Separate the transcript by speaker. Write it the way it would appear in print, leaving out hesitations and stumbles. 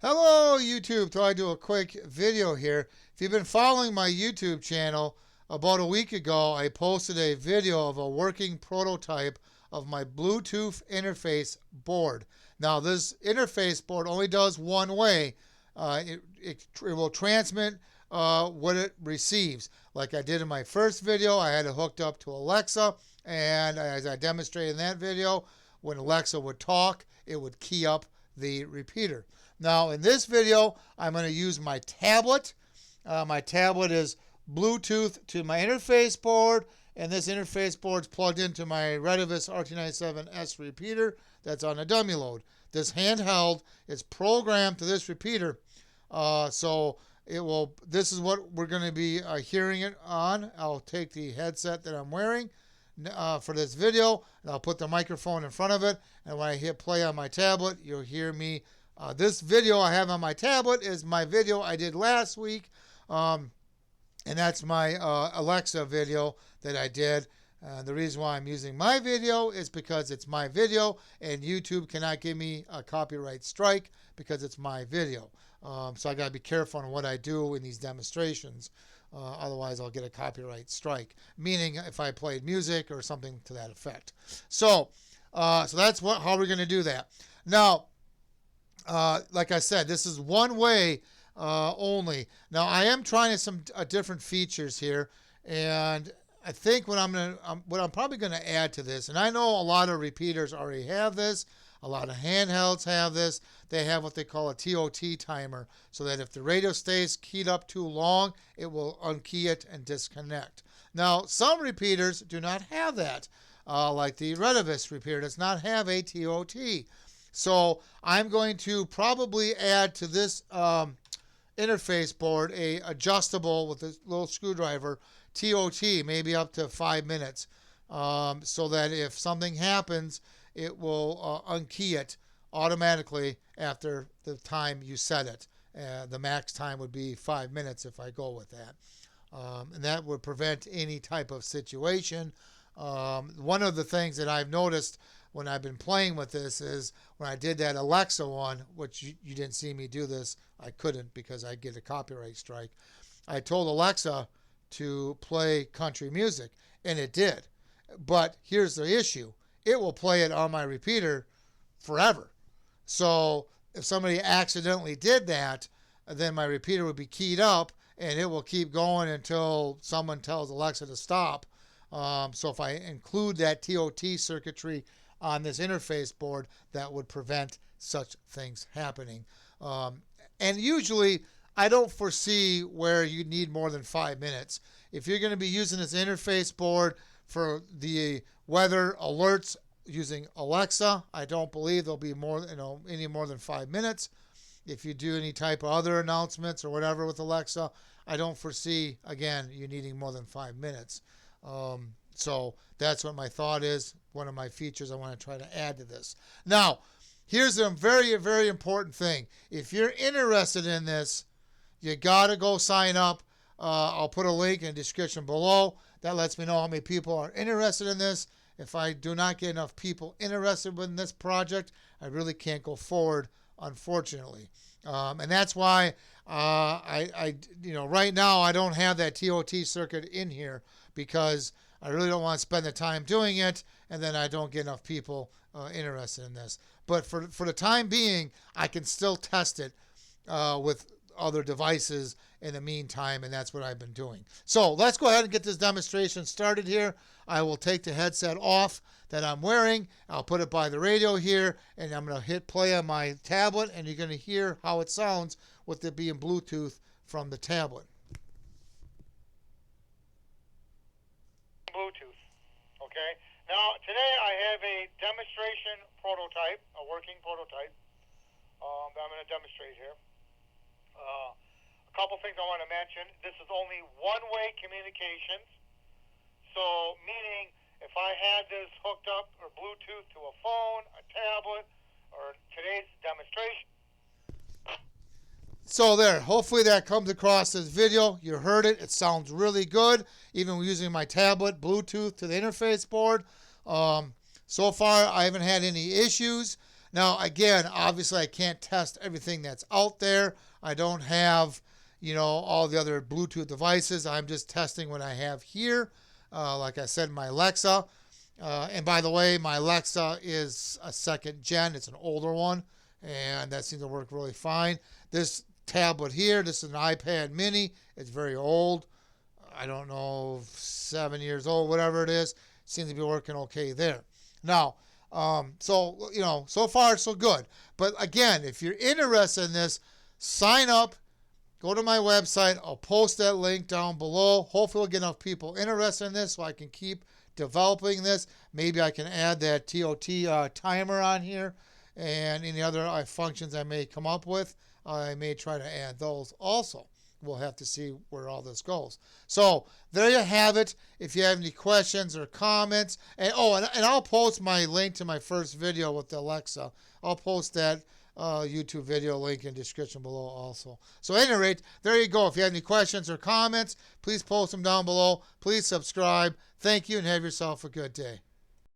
Speaker 1: Hello YouTube, thought I'd do a quick video here. If you've been following my YouTube channel, about a week ago I posted a video of a working prototype of my Bluetooth interface board. Now this interface board only does one way. It will transmit what it receives. Like I did in my first video, I had it hooked up to Alexa, and as I demonstrated in that video, when Alexa would talk, it would key up the repeater. Now in this video, I'm going to use my tablet. My tablet is Bluetooth to my interface board, and this interface board is plugged into my Retevis RT97S repeater that's on a dummy load. This handheld is programmed to this repeater, so it will. This is what we're going to be hearing it on. I'll take the headset that I'm wearing for this video, and I'll put the microphone in front of it, and when I hit play on my tablet, you'll hear me. This video I have on my tablet is my video I did last week, and that's my Alexa video that I did. The reason why I'm using my video is because it's my video, and YouTube cannot give me a copyright strike because it's my video. So I got to be careful on what I do in these demonstrations. Otherwise, I'll get a copyright strike, meaning if I played music or something to that effect. So that's how we're going to do that. Now, like I said, this is one way only. Now, I am trying some different features here, and I think what I'm probably going to add to this, and I know a lot of repeaters already have this. A lot of handhelds have this. They have what they call a TOT timer, so that if the radio stays keyed up too long, it will unkey it and disconnect. Now, some repeaters do not have that, like the Retevis repeater does not have a TOT. So I'm going to probably add to this interface board a adjustable with a little screwdriver TOT, maybe up to 5 minutes, so that if something happens, it will unkey it automatically after the time you set it. The max time would be 5 minutes if I go with that. And that would prevent any type of situation. One of the things that I've noticed when I've been playing with this is when I did that Alexa one, which you didn't see me do this, I couldn't because I'd get a copyright strike. I told Alexa to play country music, and it did. But here's the issue. It will play it on my repeater forever. So if somebody accidentally did that, then my repeater would be keyed up, and it will keep going until someone tells Alexa to stop. So if I include that TOT circuitry on this interface board, that would prevent such things happening. And usually, I don't foresee where you need more than 5 minutes. If you're going to be using this interface board for the weather alerts using Alexa, I don't believe there'll be any more than 5 minutes. If you do any type of other announcements or whatever with Alexa, I don't foresee, again, you needing more than 5 minutes. So that's what my thought is. One of my features I want to try to add to this. Now, here's a very, very important thing. If you're interested in this, you got to go sign up. I'll put a link in the description below. That lets me know how many people are interested in this. If I do not get enough people interested in this project, I really can't go forward, unfortunately. And that's why right now I don't have that TOT circuit in here, because I really don't want to spend the time doing it, and then I don't get enough people interested in this. But for the time being, I can still test it with other devices in the meantime, and that's what I've been doing. So let's go ahead and get this demonstration started here. I will take the headset off that I'm wearing. I'll put it by the radio here, and I'm going to hit play on my tablet, and you're going to hear how it sounds with it being Bluetooth from the tablet.
Speaker 2: Bluetooth. Okay. Now today I have a demonstration prototype, a working prototype that I'm going to demonstrate here. A couple things I want to mention. This is only one-way communications. So meaning if I had this hooked up or Bluetooth to a phone, a tablet, or today's demonstration.
Speaker 1: So there, hopefully that comes across this video. You heard it. It sounds really good, even using my tablet, Bluetooth to the interface board. So far, I haven't had any issues. Now, again, obviously I can't test everything that's out there. I don't have, all the other Bluetooth devices. I'm just testing what I have here. Like I said, my Alexa. And by the way, my Alexa is a second gen. It's an older one, and that seems to work really fine. This tablet here, this is an iPad mini. It's very old. I don't know, 7 years old, whatever it is. Seems to be working okay there. Now, so far so good. But again, if you're interested in this, sign up. Go to my website. I'll post that link down below. Hopefully we'll get enough people interested in this so I can keep developing this. Maybe I can add that TOT timer on here, and any other functions I may come up with. I may try to add those also. We'll have to see where all this goes. So there you have it. If you have any questions or comments, and I'll post my link to my first video with the Alexa. I'll post that YouTube video link in the description below also. So at any rate, there you go. If you have any questions or comments, please post them down below. Please subscribe. Thank you, and have yourself a good day.